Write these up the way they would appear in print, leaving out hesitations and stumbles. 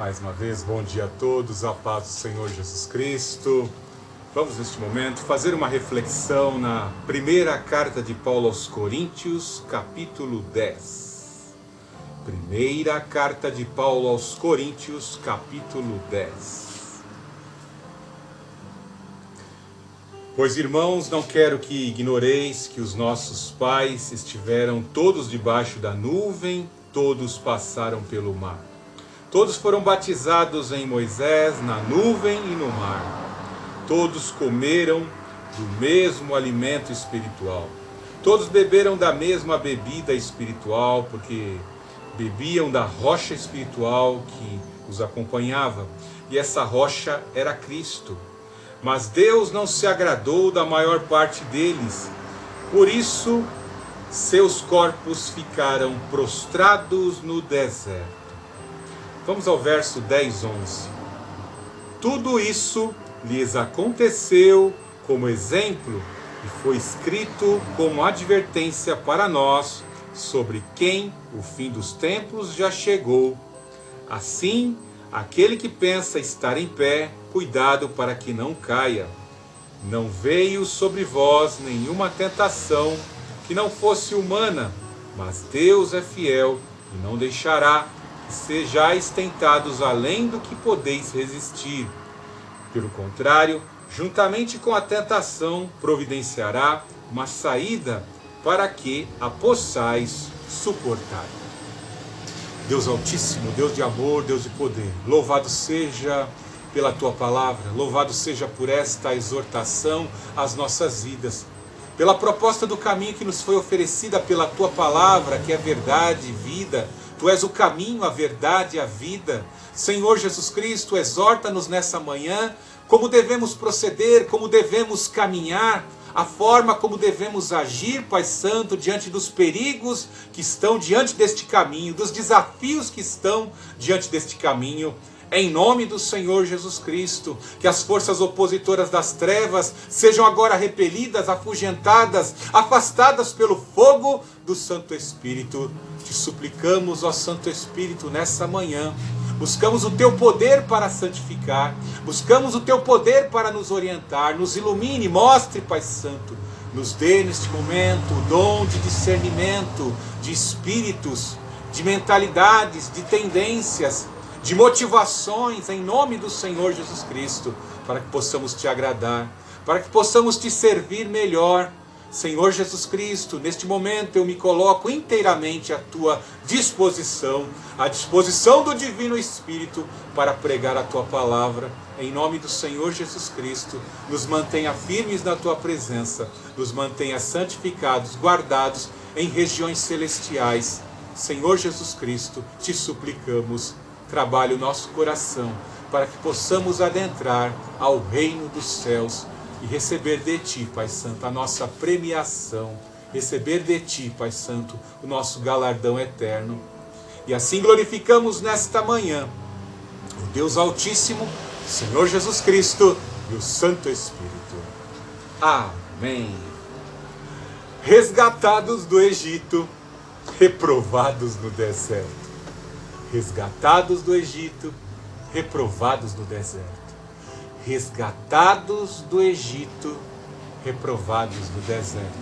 Mais uma vez, bom dia a todos, a paz do Senhor Jesus Cristo. Vamos neste momento fazer uma reflexão na primeira carta de Paulo aos Coríntios, capítulo 10. Primeira carta de Paulo aos Coríntios, capítulo 10. Pois, irmãos, não quero que ignoreis que os nossos pais estiveram todos debaixo da nuvem, todos passaram pelo mar. Todos foram batizados em Moisés, na nuvem e no mar. Todos comeram do mesmo alimento espiritual. Todos beberam da mesma bebida espiritual, porque bebiam da rocha espiritual que os acompanhava. E essa rocha era Cristo. Mas Deus não se agradou da maior parte deles. Por isso, seus corpos ficaram prostrados no deserto. Vamos ao verso 10, 11. Tudo isso lhes aconteceu como exemplo e foi escrito como advertência para nós, sobre quem o fim dos tempos já chegou. Assim, aquele que pensa estar em pé, cuidado para que não caia. Não veio sobre vós nenhuma tentação que não fosse humana, mas Deus é fiel e não deixará que sejais tentados além do que podeis resistir. Pelo contrário, juntamente com a tentação, providenciará uma saída para que a possais suportar. Deus Altíssimo, Deus de amor, Deus de poder, louvado seja pela Tua palavra, louvado seja por esta exortação às nossas vidas, pela proposta do caminho que nos foi oferecida pela Tua palavra, que é verdade e vida. Tu és o caminho, a verdade e a vida. Senhor Jesus Cristo, exorta-nos nessa manhã como devemos proceder, como devemos caminhar, a forma como devemos agir, Pai Santo, diante dos perigos que estão diante deste caminho, dos desafios que estão diante deste caminho. Em nome do Senhor Jesus Cristo, que as forças opositoras das trevas sejam agora repelidas, afugentadas, afastadas pelo fogo do Santo Espírito. Te suplicamos, ó Santo Espírito, nessa manhã. Buscamos o Teu poder para santificar, buscamos o Teu poder para nos orientar. Nos ilumine, mostre, Pai Santo. Nos dê neste momento o dom de discernimento, de espíritos, de mentalidades, de tendências, de motivações, em nome do Senhor Jesus Cristo, para que possamos Te agradar, para que possamos Te servir melhor. Senhor Jesus Cristo, neste momento eu me coloco inteiramente à Tua disposição, à disposição do Divino Espírito, para pregar a Tua palavra. Em nome do Senhor Jesus Cristo, nos mantenha firmes na Tua presença, nos mantenha santificados, guardados em regiões celestiais. Senhor Jesus Cristo, Te suplicamos, trabalhe o nosso coração, para que possamos adentrar ao reino dos céus e receber de Ti, Pai Santo, a nossa premiação, receber de Ti, Pai Santo, o nosso galardão eterno. E assim glorificamos nesta manhã o Deus Altíssimo, Senhor Jesus Cristo e o Santo Espírito. Amém. Resgatados do Egito, reprovados no deserto. Resgatados do Egito, reprovados no deserto. Resgatados do Egito, reprovados no deserto.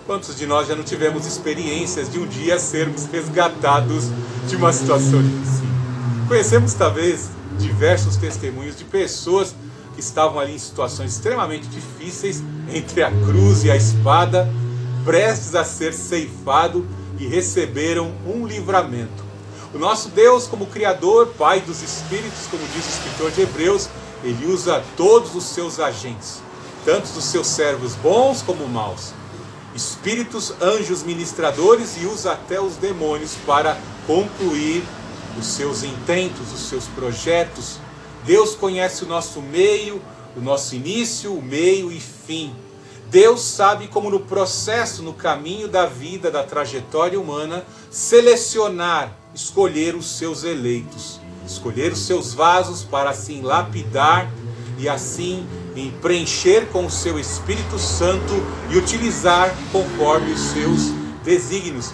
Quantos de nós já não tivemos experiências de um dia sermos resgatados de uma situação difícil? Conhecemos talvez diversos testemunhos de pessoas que estavam ali em situações extremamente difíceis, entre a cruz e a espada, prestes a ser ceifado, e receberam um livramento. O nosso Deus, como Criador, Pai dos Espíritos, como diz o escritor de Hebreus, Ele usa todos os seus agentes, tanto os seus servos bons como maus, espíritos, anjos ministradores, e usa até os demônios para concluir os seus intentos, os seus projetos. Deus conhece o nosso meio, o nosso início, o meio e fim. Deus sabe como no processo, no caminho da vida, da trajetória humana, selecionar, escolher os seus eleitos, escolher os seus vasos para assim lapidar e assim preencher com o seu Espírito Santo e utilizar conforme os seus desígnios.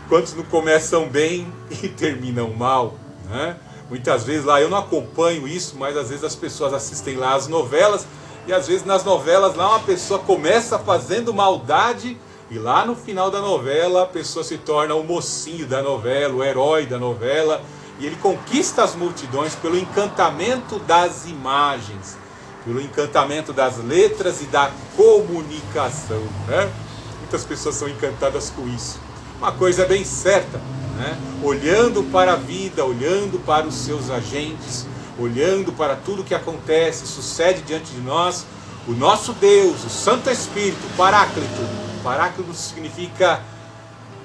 Quantos não começam bem e terminam mal, né? Muitas vezes lá, eu não acompanho isso, mas às vezes as pessoas assistem lá as novelas, e às vezes nas novelas lá uma pessoa começa fazendo maldade, e lá no final da novela a pessoa se torna o mocinho da novela, o herói da novela, e ele conquista as multidões pelo encantamento das imagens, pelo encantamento das letras e da comunicação, né? Muitas pessoas são encantadas com isso. Uma coisa bem certa, né? Olhando para a vida, olhando para os seus agentes, olhando para tudo que acontece, sucede diante de nós, o nosso Deus, o Santo Espírito, o Paráclito. Paráclito significa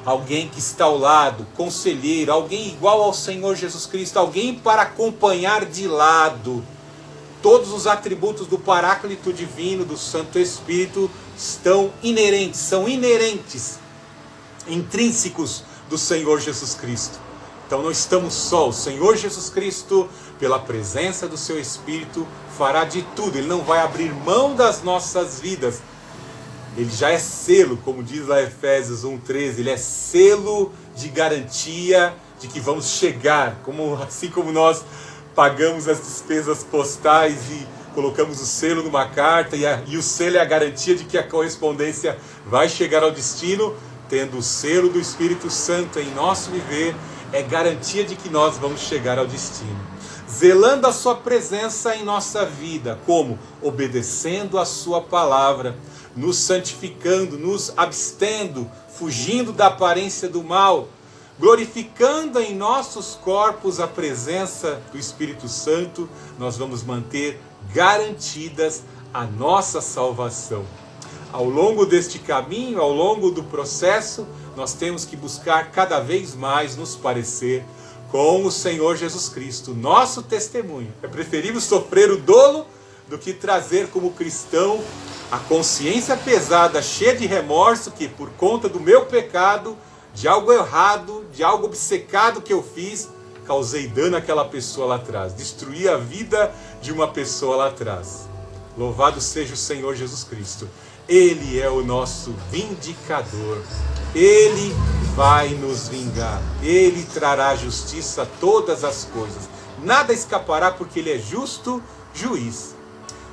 alguém que está ao lado, conselheiro, alguém igual ao Senhor Jesus Cristo, alguém para acompanhar de lado. Todos os atributos do Paráclito divino, do Santo Espírito, são inerentes, intrínsecos do Senhor Jesus Cristo. Então não estamos só, o Senhor Jesus Cristo, pela presença do seu Espírito, fará de tudo, Ele não vai abrir mão das nossas vidas. Ele já é selo, como diz lá Efésios 1:13, Ele é selo de garantia de que vamos chegar, assim como nós pagamos as despesas postais e colocamos o selo numa carta, e o selo é a garantia de que a correspondência vai chegar ao destino. Tendo o selo do Espírito Santo em nosso viver, é garantia de que nós vamos chegar ao destino. Zelando a sua presença em nossa vida, como? Obedecendo a sua palavra, nos santificando, nos abstendo, fugindo da aparência do mal, glorificando em nossos corpos a presença do Espírito Santo, nós vamos manter garantidas a nossa salvação. Ao longo deste caminho, ao longo do processo, nós temos que buscar cada vez mais nos parecer com o Senhor Jesus Cristo, nosso testemunho. É preferível sofrer o dolo do que trazer como cristão a consciência pesada, cheia de remorso, que por conta do meu pecado, de algo errado, de algo obcecado que eu fiz, causei dano àquela pessoa lá atrás, destruí a vida de uma pessoa lá atrás. Louvado seja o Senhor Jesus Cristo. Ele é o nosso vindicador. Ele vai nos vingar. Ele trará justiça a todas as coisas. Nada escapará, porque Ele é justo juiz.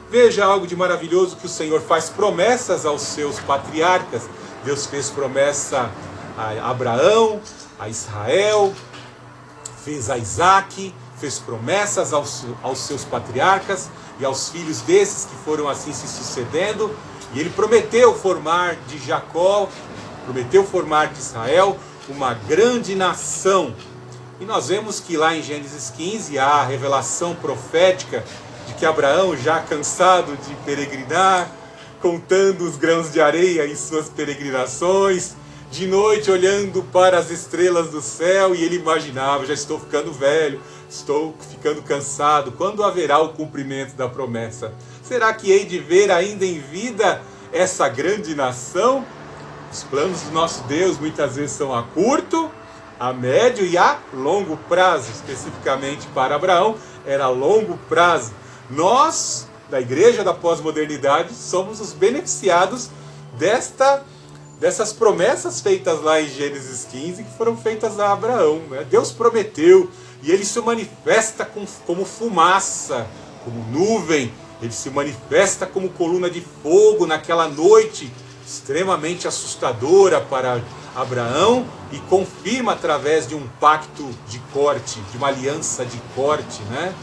Veja algo de maravilhoso, que o Senhor faz promessas aos seus patriarcas. Deus fez promessa a Abraão, a Israel, fez a Isaac, fez promessas aos seus patriarcas e aos filhos desses que foram assim se sucedendo. E Ele prometeu formar de Jacó, prometeu formar de Israel uma grande nação. E nós vemos que lá em Gênesis 15 há a revelação profética de que Abraão, já cansado de peregrinar, contando os grãos de areia em suas peregrinações, de noite olhando para as estrelas do céu, e ele imaginava: já estou ficando velho, estou ficando cansado, quando haverá o cumprimento da promessa? Será que hei de ver ainda em vida essa grande nação? Os planos do nosso Deus muitas vezes são a curto, a médio e a longo prazo. Especificamente para Abraão, era a longo prazo. Nós, da Igreja da Pós-Modernidade, somos os beneficiados dessas promessas feitas lá em Gênesis 15, que foram feitas a Abraão, né? Deus prometeu, e Ele se manifesta como fumaça, como nuvem. Ele se manifesta como coluna de fogo naquela noite extremamente assustadora para Abraão, e confirma através de um pacto de corte, de uma aliança de corte, né?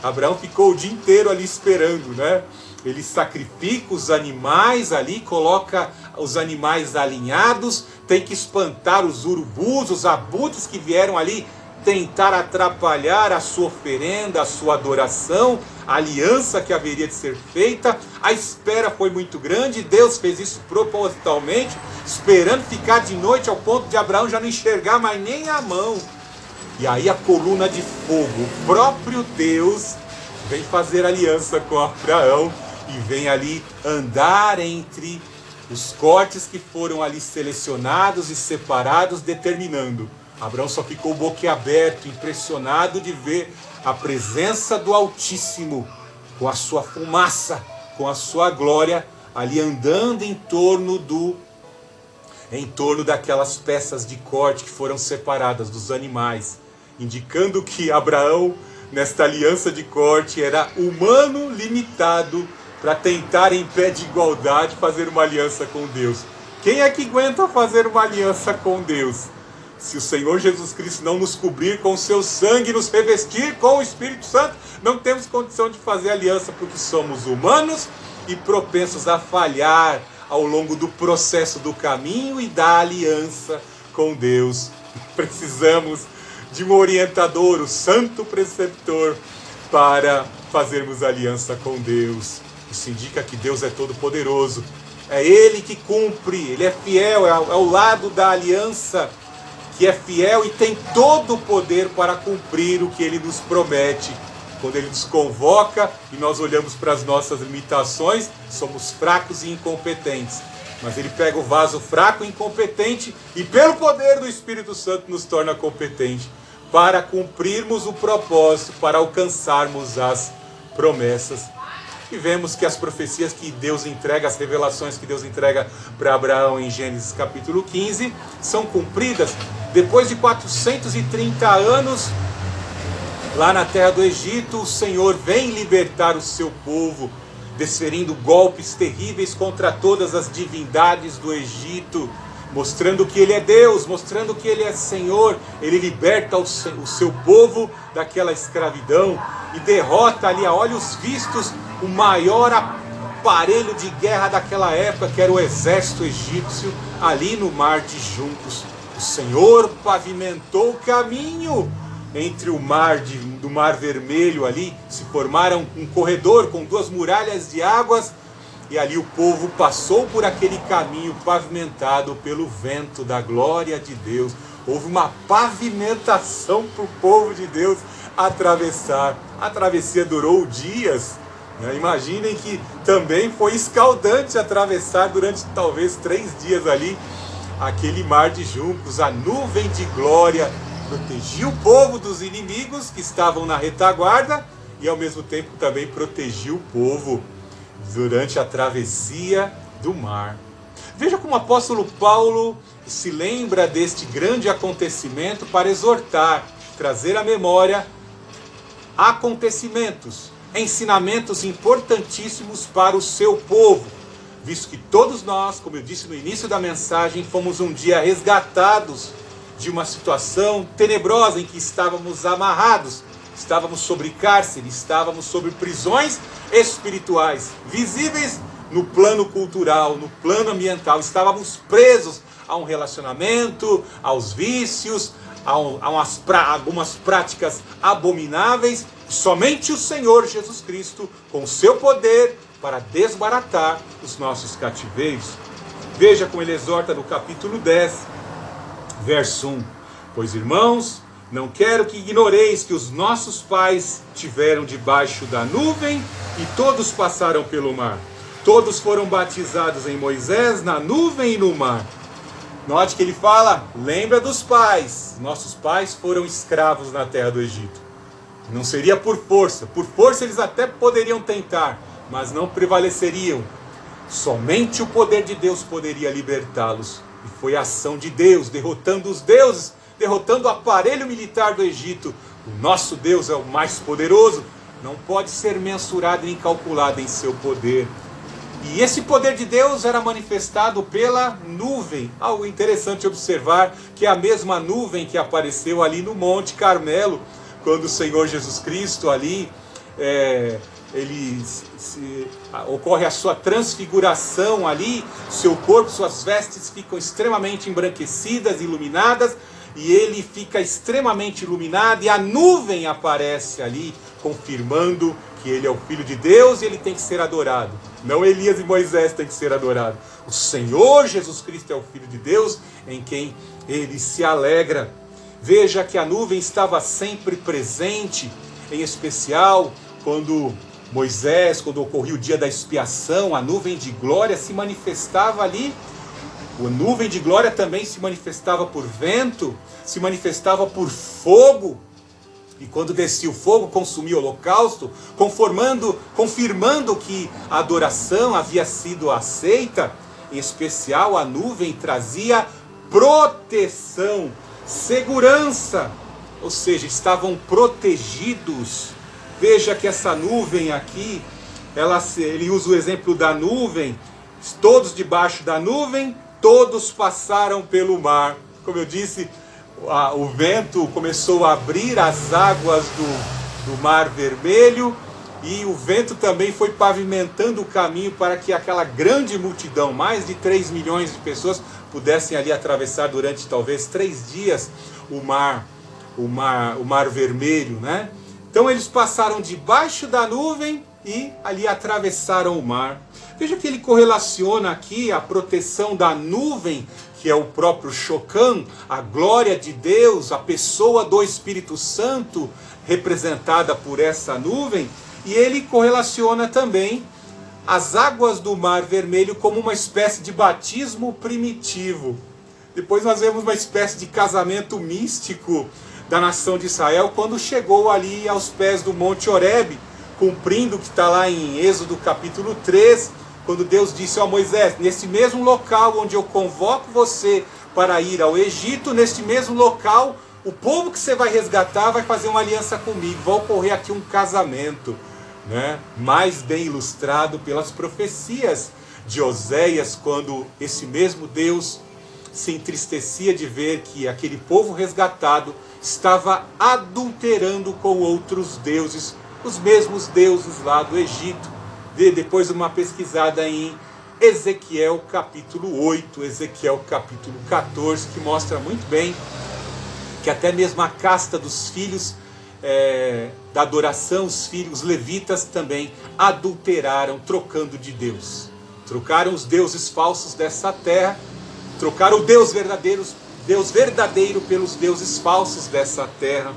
Abraão ficou o dia inteiro ali esperando, né? Ele sacrifica os animais ali, coloca os animais alinhados, tem que espantar os urubus, os abutres que vieram ali tentar atrapalhar a sua oferenda, a sua adoração, a aliança que haveria de ser feita. A espera foi muito grande, Deus fez isso propositalmente, esperando ficar de noite ao ponto de Abraão já não enxergar mais nem a mão. E aí a coluna de fogo, o próprio Deus, vem fazer aliança com Abraão e vem ali andar entre os cortes que foram ali selecionados e separados, determinando. Abraão só ficou boquiaberto, impressionado de ver a presença do Altíssimo, com a sua fumaça, com a sua glória, ali andando em torno daquelas peças de corte que foram separadas dos animais, indicando que Abraão nesta aliança de corte era humano, limitado, para tentar em pé de igualdade fazer uma aliança com Deus. Quem é que aguenta fazer uma aliança com Deus? Se o Senhor Jesus Cristo não nos cobrir com o seu sangue, nos revestir com o Espírito Santo, não temos condição de fazer aliança, porque somos humanos e propensos a falhar ao longo do processo do caminho e da aliança com Deus. Precisamos de um orientador, o Santo Preceptor, para fazermos aliança com Deus. Isso indica que Deus é todo-poderoso. É Ele que cumpre, Ele é fiel, é o lado da aliança que é fiel e tem todo o poder para cumprir o que Ele nos promete. Quando Ele nos convoca e nós olhamos para as nossas limitações, somos fracos e incompetentes. Mas Ele pega o vaso fraco e incompetente e pelo poder do Espírito Santo nos torna competente para cumprirmos o propósito, para alcançarmos as promessas. E vemos que as profecias que Deus entrega, as revelações que Deus entrega para Abraão em Gênesis capítulo 15, são cumpridas depois de 430 anos. Lá na terra do Egito, o Senhor vem libertar o seu povo, desferindo golpes terríveis contra todas as divindades do Egito, mostrando que Ele é Deus, mostrando que Ele é Senhor. Ele liberta o seu povo daquela escravidão e derrota ali a olhos vistos o maior aparelho de guerra daquela época, que era o exército egípcio, ali no Mar de Juncos. O Senhor pavimentou o caminho entre o mar do Mar Vermelho ali, se formaram um corredor com 2 muralhas de águas, e ali o povo passou por aquele caminho pavimentado pelo vento da glória de Deus. Houve uma pavimentação para o povo de Deus atravessar. A travessia durou dias. Imaginem que também foi escaldante atravessar durante talvez 3 dias ali aquele Mar de Juncos. A nuvem de glória protegia o povo dos inimigos que estavam na retaguarda e ao mesmo tempo também protegia o povo durante a travessia do mar. Veja como o apóstolo Paulo se lembra deste grande acontecimento para exortar, trazer à memória acontecimentos, ensinamentos importantíssimos para o seu povo, visto que todos nós, como eu disse no início da mensagem, fomos um dia resgatados de uma situação tenebrosa em que estávamos amarrados, estávamos sobre cárcere, estávamos sobre prisões espirituais, visíveis no plano cultural, no plano ambiental, estávamos presos a um relacionamento, aos vícios, a algumas práticas abomináveis. Somente o Senhor Jesus Cristo, com o seu poder, para desbaratar os nossos cativeiros. Veja como ele exorta no capítulo 10, verso 1. Pois, irmãos, não quero que ignoreis que os nossos pais tiveram debaixo da nuvem e todos passaram pelo mar. Todos foram batizados em Moisés, na nuvem e no mar. Note que ele fala, lembra dos pais. Nossos pais foram escravos na terra do Egito. Não seria por força. Por força eles até poderiam tentar, mas não prevaleceriam. Somente o poder de Deus poderia libertá-los. E foi a ação de Deus, derrotando os deuses, derrotando o aparelho militar do Egito. O nosso Deus é o mais poderoso, não pode ser mensurado nem calculado em seu poder. E esse poder de Deus era manifestado pela nuvem. Algo interessante observar, que é a mesma nuvem que apareceu ali no Monte Carmelo, quando o Senhor Jesus Cristo ali, ocorre a sua transfiguração ali, seu corpo, suas vestes ficam extremamente embranquecidas, iluminadas, e ele fica extremamente iluminado, e a nuvem aparece ali, confirmando que ele é o Filho de Deus e ele tem que ser adorado. Não Elias e Moisés têm que ser adorados. O Senhor Jesus Cristo é o Filho de Deus, em quem ele se alegra. Veja que a nuvem estava sempre presente, em especial quando Moisés, quando ocorria o dia da expiação, a nuvem de glória se manifestava ali. A nuvem de glória também se manifestava por vento, se manifestava por fogo. E quando descia o fogo, consumia o holocausto, confirmando que a adoração havia sido aceita. Em especial, a nuvem trazia proteção, segurança. ou seja, estavam protegidos. Veja que essa nuvem aqui, ele usa o exemplo da nuvem, todos debaixo da nuvem, todos passaram pelo mar. Como eu disse, o vento começou a abrir as águas do Mar Vermelho, e o vento também foi pavimentando o caminho para que aquela grande multidão, mais de 3 milhões de pessoas, pudessem ali atravessar durante talvez 3 dias o mar Vermelho, né? Então eles passaram debaixo da nuvem e ali atravessaram o mar. Veja que ele correlaciona aqui a proteção da nuvem, que é o próprio Shokan, a glória de Deus, a pessoa do Espírito Santo, representada por essa nuvem, e ele correlaciona também as águas do Mar Vermelho como uma espécie de batismo primitivo. Depois nós vemos uma espécie de casamento místico da nação de Israel, quando chegou ali aos pés do Monte Horebe, cumprindo o que está lá em Êxodo capítulo 3, quando Deus disse ao Moisés: nesse mesmo local onde eu convoco você para ir ao Egito, neste mesmo local, o povo que você vai resgatar vai fazer uma aliança comigo, vai ocorrer aqui um casamento, né? Mais bem ilustrado pelas profecias de Oséias, quando esse mesmo Deus se entristecia de ver que aquele povo resgatado estava adulterando com outros deuses, os mesmos deuses lá do Egito. Depois uma pesquisada em Ezequiel capítulo 8, Ezequiel capítulo 14, que mostra muito bem que até mesmo a casta dos filhos da adoração, os levitas também adulteraram, trocando de Deus. Trocaram os deuses falsos dessa terra, trocaram o Deus verdadeiro pelos deuses falsos dessa terra.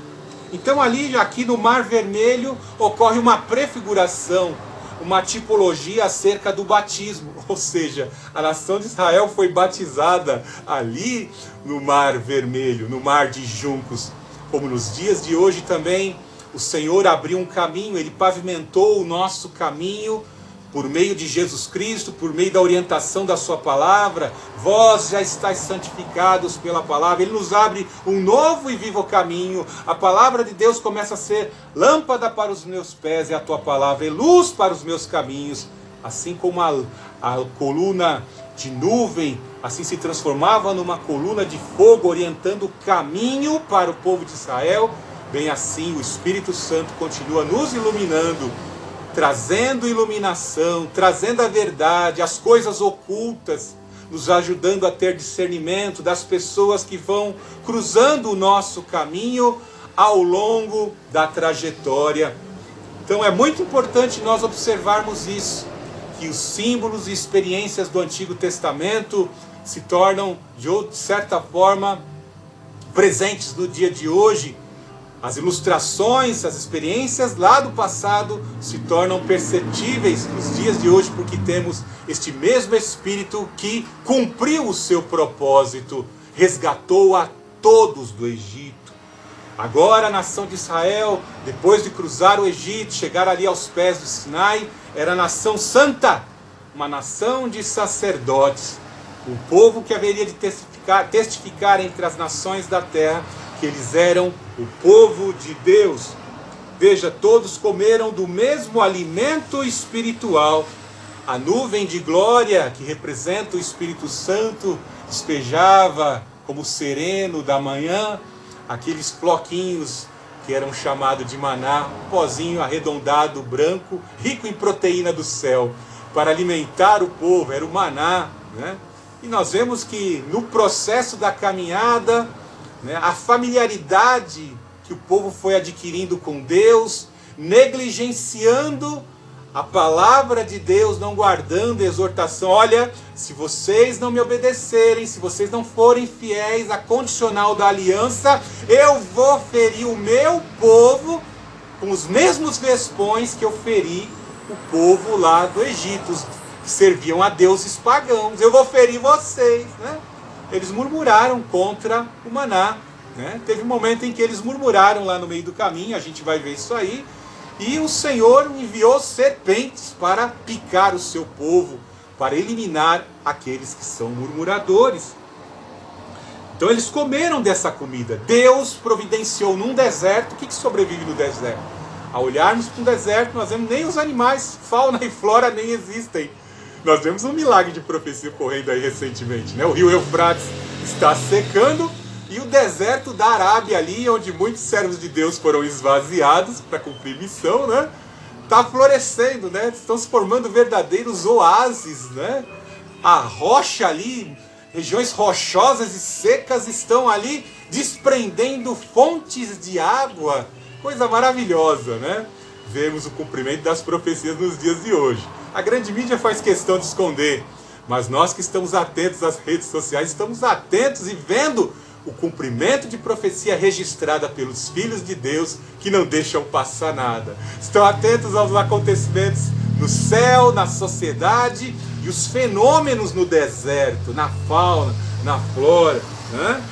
Então ali, aqui no Mar Vermelho, ocorre uma prefiguração, uma tipologia acerca do batismo, ou seja, a nação de Israel foi batizada ali no Mar Vermelho, no Mar de Juncos. Como nos dias de hoje também, o Senhor abriu um caminho, Ele pavimentou o nosso caminho por meio de Jesus Cristo, por meio da orientação da sua palavra. Vós já estáis santificados pela palavra. Ele nos abre um novo e vivo caminho. A palavra de Deus começa a ser lâmpada para os meus pés, e a tua palavra é luz para os meus caminhos. Assim como a coluna de nuvem, assim se transformava numa coluna de fogo, orientando o caminho para o povo de Israel, bem assim o Espírito Santo continua nos iluminando, trazendo iluminação, trazendo a verdade, as coisas ocultas, nos ajudando a ter discernimento das pessoas que vão cruzando o nosso caminho ao longo da trajetória. Então é muito importante nós observarmos isso, que os símbolos e experiências do Antigo Testamento se tornam, de certa forma, presentes no dia de hoje. As ilustrações, as experiências lá do passado se tornam perceptíveis nos dias de hoje, porque temos este mesmo Espírito que cumpriu o seu propósito, resgatou a todos do Egito. Agora a nação de Israel, depois de cruzar o Egito, chegar ali aos pés do Sinai, era a nação santa, uma nação de sacerdotes, o povo que haveria de testificar entre as nações da terra que eles eram o povo de Deus. Veja, todos comeram do mesmo alimento espiritual. A nuvem de glória, que representa o Espírito Santo, despejava como sereno da manhã aqueles floquinhos que eram chamados de maná, um pozinho arredondado, branco, rico em proteína do céu, para alimentar o povo, era o maná, né? E nós vemos que no processo da caminhada, né, a familiaridade que o povo foi adquirindo com Deus, negligenciando a palavra de Deus, não guardando a exortação. Olha, se vocês não me obedecerem, se vocês não forem fiéis à condicional da aliança, eu vou ferir o meu povo com os mesmos vespões que eu feri o povo lá do Egito, que serviam a deuses pagãos. Eu vou ferir vocês, né? Eles murmuraram contra o maná, né? Teve um momento em que eles murmuraram lá no meio do caminho, a gente vai ver isso aí, e o Senhor enviou serpentes para picar o seu povo, para eliminar aqueles que são murmuradores. Então eles comeram dessa comida. Deus providenciou num deserto. O que sobrevive no deserto? Ao olharmos para um deserto, nós vemos nem os animais, fauna e flora nem existem. Nós vemos um milagre de profecia ocorrendo aí recentemente, né? O rio Eufrates está secando e o deserto da Arábia ali, onde muitos servos de Deus foram esvaziados para cumprir missão, né? Está florescendo, né? Estão se formando verdadeiros oásis, né? A rocha ali, regiões rochosas e secas estão ali desprendendo fontes de água. Coisa maravilhosa, né? Vemos o cumprimento das profecias nos dias de hoje. A grande mídia faz questão de esconder, mas nós que estamos atentos às redes sociais, estamos atentos e vendo o cumprimento de profecia registrada pelos filhos de Deus que não deixam passar nada. Estão atentos aos acontecimentos no céu, na sociedade e os fenômenos no deserto, na fauna, na flora, né?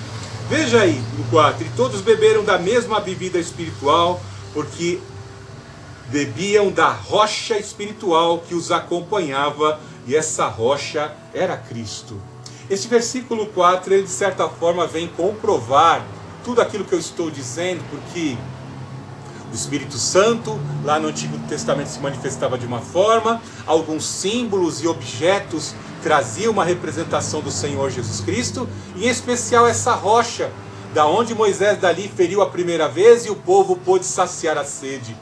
Veja aí no 4, e todos beberam da mesma bebida espiritual, porque bebiam da rocha espiritual que os acompanhava, e essa rocha era Cristo. Este versículo 4, ele de certa forma vem comprovar tudo aquilo que eu estou dizendo, porque o Espírito Santo, lá no Antigo Testamento, se manifestava de uma forma, alguns símbolos e objetos traziam uma representação do Senhor Jesus Cristo, e em especial essa rocha, da onde Moisés dali feriu a primeira vez e o povo pôde saciar a sede.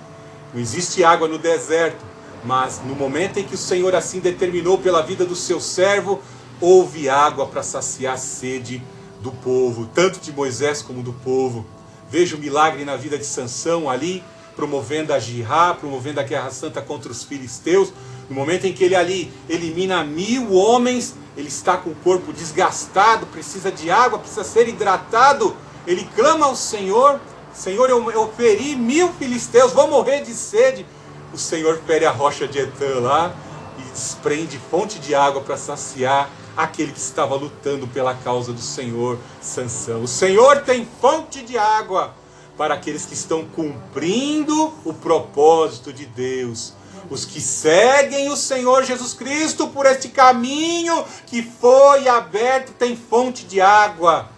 Não existe água no deserto, mas no momento em que o Senhor assim determinou pela vida do seu servo, houve água para saciar a sede do povo, tanto de Moisés como do povo. Veja o milagre na vida de Sansão ali, promovendo a jihá, promovendo a guerra santa contra os filisteus. No momento em que ele ali elimina 1000 homens, ele está com o corpo desgastado, precisa de água, precisa ser hidratado. Ele clama ao Senhor: Senhor, eu feri 1000 filisteus, vou morrer de sede. O Senhor fere a rocha de Etã lá e desprende fonte de água para saciar aquele que estava lutando pela causa do Senhor, Sansão. O Senhor tem fonte de água para aqueles que estão cumprindo o propósito de Deus. Os que seguem o Senhor Jesus Cristo por este caminho que foi aberto, tem fonte de água.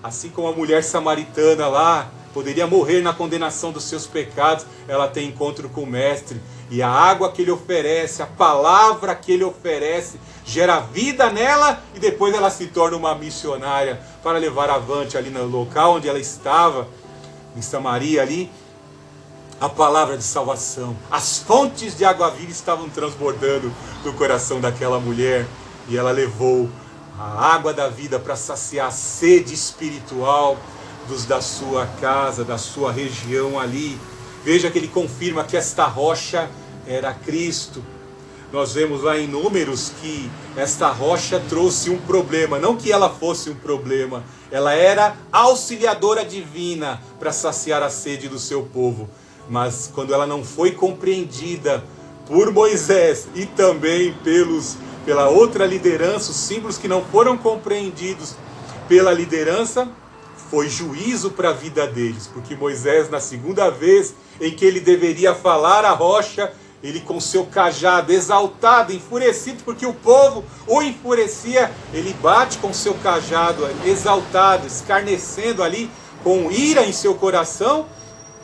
Assim como a mulher samaritana lá poderia morrer na condenação dos seus pecados, ela tem encontro com o Mestre. E a água que ele oferece, a palavra que ele oferece, gera vida nela, e depois ela se torna uma missionária para levar avante ali no local onde ela estava, em Samaria ali, a palavra de salvação. As fontes de água viva estavam transbordando no coração daquela mulher, e ela levou a água da vida para saciar a sede espiritual dos da sua casa, da sua região ali. Veja que ele confirma que esta rocha era Cristo. Nós vemos lá em Números que esta rocha trouxe um problema, não que ela fosse um problema, ela era auxiliadora divina para saciar a sede do seu povo. Mas quando ela não foi compreendida por Moisés e também pela outra liderança, os símbolos que não foram compreendidos pela liderança, foi juízo para a vida deles, porque Moisés, na segunda vez em que ele deveria falar à rocha, ele com seu cajado exaltado, enfurecido, porque o povo o enfurecia, ele bate com seu cajado exaltado, escarnecendo ali, com ira em seu coração,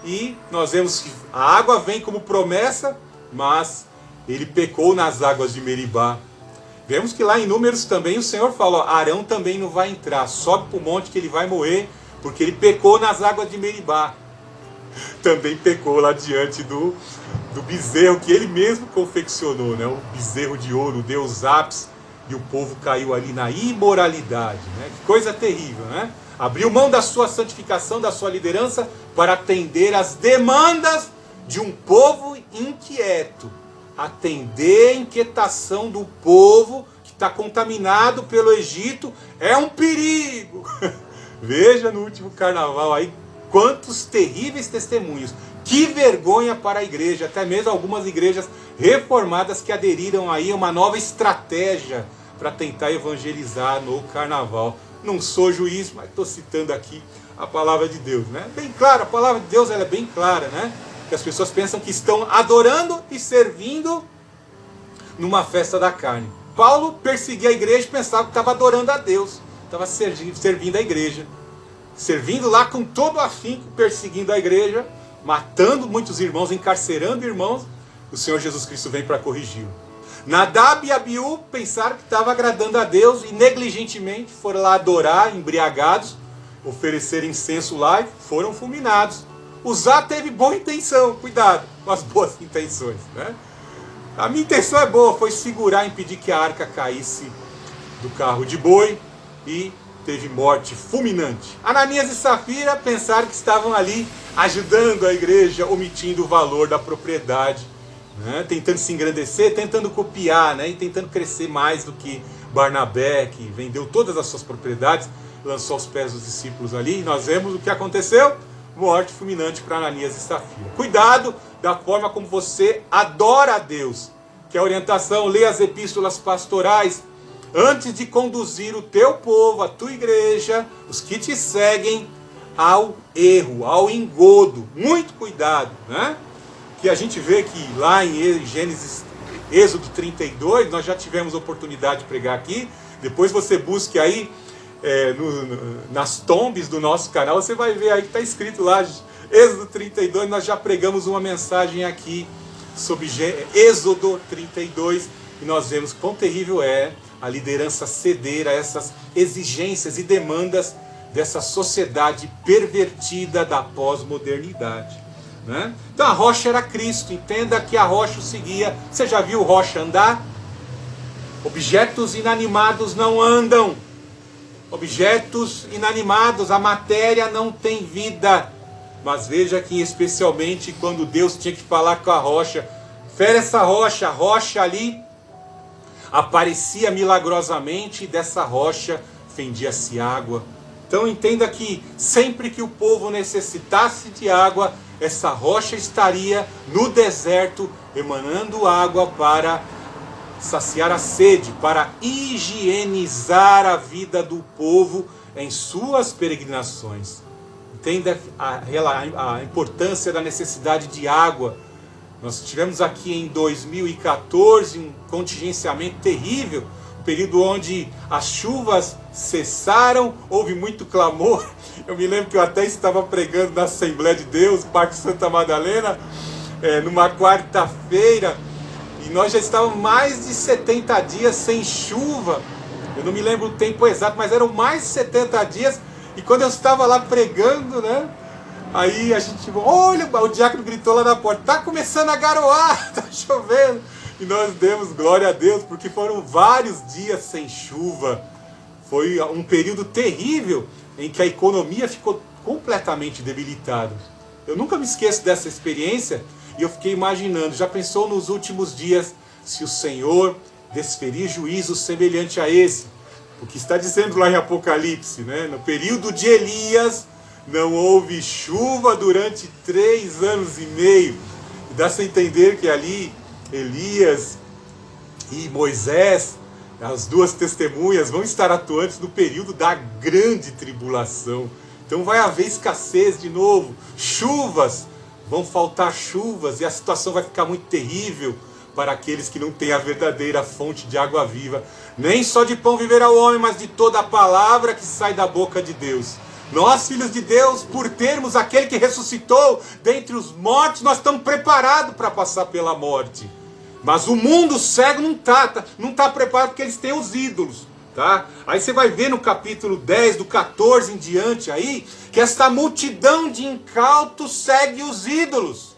e nós vemos que a água vem como promessa, mas ele pecou nas águas de Meribá. Vemos que lá em Números também o Senhor falou: Arão também não vai entrar, sobe para o monte que ele vai morrer, porque ele pecou nas águas de Meribá. Também pecou lá diante do bezerro que ele mesmo confeccionou, né? O bezerro de ouro, o deus Apis, e o povo caiu ali na imoralidade, né? Que coisa terrível, né? Abriu mão da sua santificação, da sua liderança, para atender às demandas de um povo inquieto. Atender a inquietação do povo que está contaminado pelo Egito é um perigo. Veja no último carnaval aí quantos terríveis testemunhos. Que vergonha para a igreja, até mesmo algumas igrejas reformadas que aderiram aí a uma nova estratégia para tentar evangelizar no carnaval. Não sou juiz, mas estou citando aqui a palavra de Deus, né? Bem claro, a palavra de Deus ela é bem clara, né? Que as pessoas pensam que estão adorando e servindo numa festa da carne. Paulo perseguia a igreja e pensava que estava adorando a Deus. estava servindo a igreja. Servindo lá com todo o afinco, perseguindo a igreja, matando muitos irmãos, encarcerando irmãos. O Senhor Jesus Cristo vem para corrigi-lo. Nadab e Abiú pensaram que estava agradando a Deus e negligentemente foram lá adorar, embriagados, oferecer incenso lá e foram fulminados. Uzá teve boa intenção, cuidado com as boas intenções, né? A minha intenção é boa, foi segurar, impedir que a arca caísse do carro de boi e teve morte fulminante. Ananias e Safira pensaram que estavam ali ajudando a igreja, omitindo o valor da propriedade, né? Tentando se engrandecer, tentando copiar, né? E tentando crescer mais do que Barnabé, que vendeu todas as suas propriedades, lançou aos pés dos discípulos ali, e nós vemos o que aconteceu. Morte fulminante para Ananias e Safira. Cuidado da forma como você adora a Deus, que é a orientação, leia as epístolas pastorais, antes de conduzir o teu povo, a tua igreja, os que te seguem, ao erro, ao engodo. Muito cuidado, né? Que a gente vê que lá em Gênesis, Êxodo 32, nós já tivemos oportunidade de pregar aqui, depois você busque aí, nas tombs do nosso canal, você vai ver aí que está escrito lá, Êxodo 32, nós já pregamos uma mensagem aqui sobre Êxodo 32, e nós vemos quão terrível é a liderança ceder a essas exigências e demandas dessa sociedade pervertida da pós-modernidade, né? Então a rocha era Cristo, entenda que a rocha o seguia. Você já viu rocha andar? Objetos inanimados não andam. Objetos inanimados, a matéria não tem vida. Mas veja que especialmente quando Deus tinha que falar com a rocha, fere essa rocha, a rocha ali aparecia milagrosamente e dessa rocha fendia-se água. Então entenda que sempre que o povo necessitasse de água, essa rocha estaria no deserto emanando água para saciar a sede, para higienizar a vida do povo em suas peregrinações. Entenda a importância da necessidade de água. Nós tivemos aqui em 2014 um contingenciamento terrível, um período onde as chuvas cessaram, houve muito clamor. Eu me lembro que eu até estava pregando na Assembleia de Deus, Parque Santa Madalena, numa quarta-feira, e nós já estávamos mais de 70 dias sem chuva. Eu não me lembro o tempo exato, mas eram mais de 70 dias. E quando eu estava lá pregando, né? Aí a gente, olha, o diácono gritou lá na porta, tá começando a garoar, tá chovendo. E nós demos glória a Deus, porque foram vários dias sem chuva. Foi um período terrível em que a economia ficou completamente debilitada. Eu nunca me esqueço dessa experiência. E eu fiquei imaginando, já pensou nos últimos dias, se o Senhor desferir juízo semelhante a esse? O que está dizendo lá em Apocalipse, né? No período de Elias, não houve chuva durante 3 anos e meio. E dá-se a entender que ali, Elias e Moisés, as duas testemunhas, vão estar atuantes no período da grande tribulação. Então vai haver escassez de novo, chuvas, vão faltar chuvas e a situação vai ficar muito terrível para aqueles que não têm a verdadeira fonte de água viva. Nem só de pão viverá o homem, mas de toda a palavra que sai da boca de Deus. Nós, filhos de Deus, por termos aquele que ressuscitou dentre os mortos, nós estamos preparados para passar pela morte. Mas o mundo cego não está preparado porque eles têm os ídolos. Tá? Aí você vai ver no capítulo 10, do 14 em diante aí, que esta multidão de incautos segue os ídolos.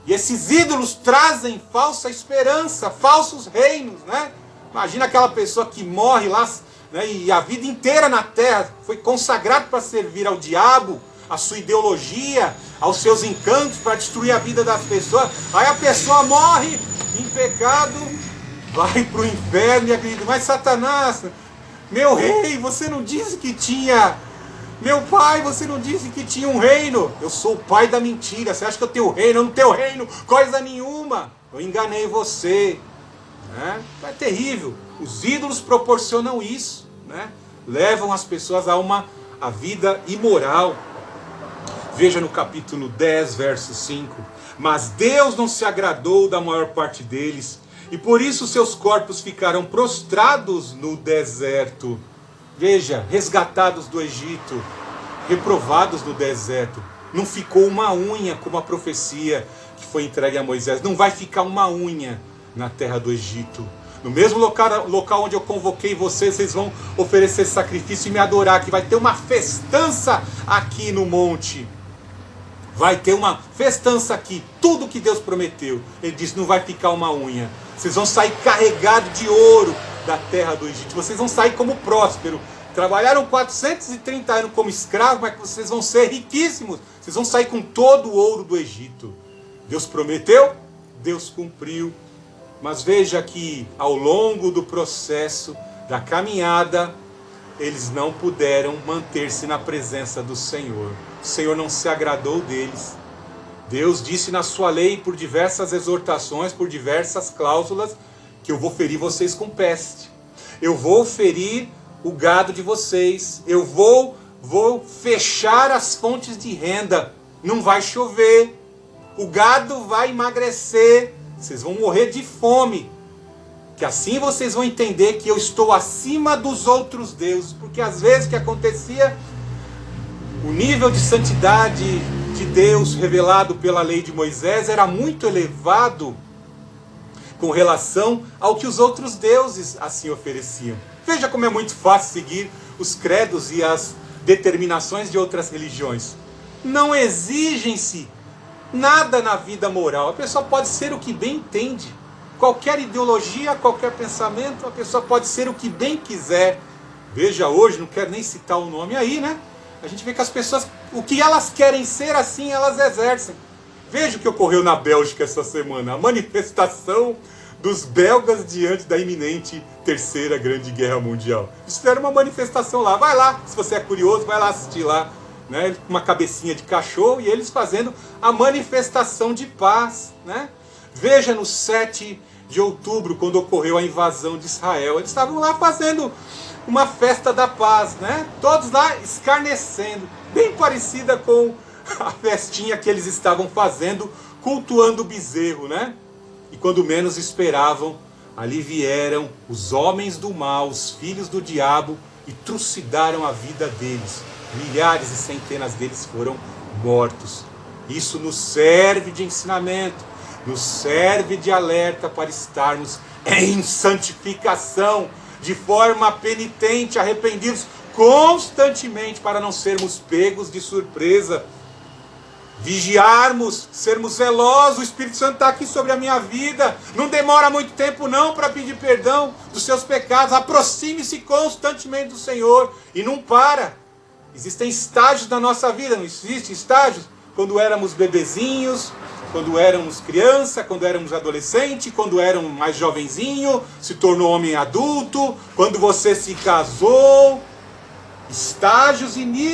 E esses ídolos trazem falsa esperança, falsos reinos, né? Imagina aquela pessoa que morre lá, né, e a vida inteira na terra foi consagrado para servir ao diabo, à sua ideologia, aos seus encantos, para destruir a vida das pessoas. Aí a pessoa morre em pecado, vai para o inferno e acredita, mas Satanás, meu rei, você não disse que tinha... Meu pai, você não disse que tinha um reino? Eu sou o pai da mentira. Você acha que eu tenho reino? Eu não tenho reino, coisa nenhuma. Eu enganei você. Né? É terrível. Os ídolos proporcionam isso, né? Levam as pessoas a vida imoral. Veja no capítulo 10, verso 5. Mas Deus não se agradou da maior parte deles, e por isso seus corpos ficaram prostrados no deserto. Veja, resgatados do Egito, reprovados no deserto. Não ficou uma unha, como a profecia que foi entregue a Moisés. Não vai ficar uma unha na terra do Egito. No mesmo local onde eu convoquei vocês, vocês vão oferecer sacrifício e me adorar, que vai ter uma festança aqui no monte. Vai ter uma festança aqui, tudo que Deus prometeu. Ele disse, não vai ficar uma unha. Vocês vão sair carregados de ouro da terra do Egito. Vocês vão sair como próspero. Trabalharam 430 anos como escravos, mas vocês vão ser riquíssimos. Vocês vão sair com todo o ouro do Egito. Deus prometeu, Deus cumpriu. Mas veja que ao longo do processo, da caminhada, eles não puderam manter-se na presença do Senhor. O Senhor não se agradou deles. Deus disse na sua lei, por diversas exortações, por diversas cláusulas, que eu vou ferir vocês com peste. Eu vou ferir o gado de vocês. Eu vou fechar as fontes de renda. Não vai chover. O gado vai emagrecer. Vocês vão morrer de fome. Que assim vocês vão entender que eu estou acima dos outros deuses. Porque às vezes o que acontecia, o nível de santidade de Deus revelado pela lei de Moisés era muito elevado com relação ao que os outros deuses assim ofereciam. Veja como é muito fácil seguir os credos e as determinações de outras religiões. Não exigem-se nada na vida moral. A pessoa pode ser o que bem entende. Qualquer ideologia, qualquer pensamento, a pessoa pode ser o que bem quiser. Veja hoje, não quero nem citar o nome aí, né? A gente vê que as pessoas, o que elas querem ser, assim elas exercem. Veja o que ocorreu na Bélgica essa semana. A manifestação dos belgas diante da iminente Terceira Grande Guerra Mundial. Eles fizeram uma manifestação lá. Vai lá, se você é curioso, vai lá assistir lá. Né? Uma cabecinha de cachorro e eles fazendo a manifestação de paz. Né? Veja no 7 de outubro, quando ocorreu a invasão de Israel. Eles estavam lá fazendo uma festa da paz. Né? Todos lá escarnecendo. Bem parecida com a festinha que eles estavam fazendo, cultuando o bezerro, né? E quando menos esperavam, ali vieram os homens do mal, os filhos do diabo, e trucidaram a vida deles. Milhares e centenas deles foram mortos. Isso nos serve de ensinamento, nos serve de alerta para estarmos em santificação, de forma penitente, arrependidos constantemente, para não sermos pegos de surpresa. Vigiarmos, sermos zelosos. O Espírito Santo está aqui sobre a minha vida. Não demora muito tempo não para pedir perdão dos seus pecados. Aproxime-se constantemente do Senhor e não para. Existem estágios da nossa vida, não existem estágios? Quando éramos bebezinhos, quando éramos criança, quando éramos adolescente, quando éramos mais jovenzinho, se tornou homem adulto, quando você se casou. Estágios e níveis.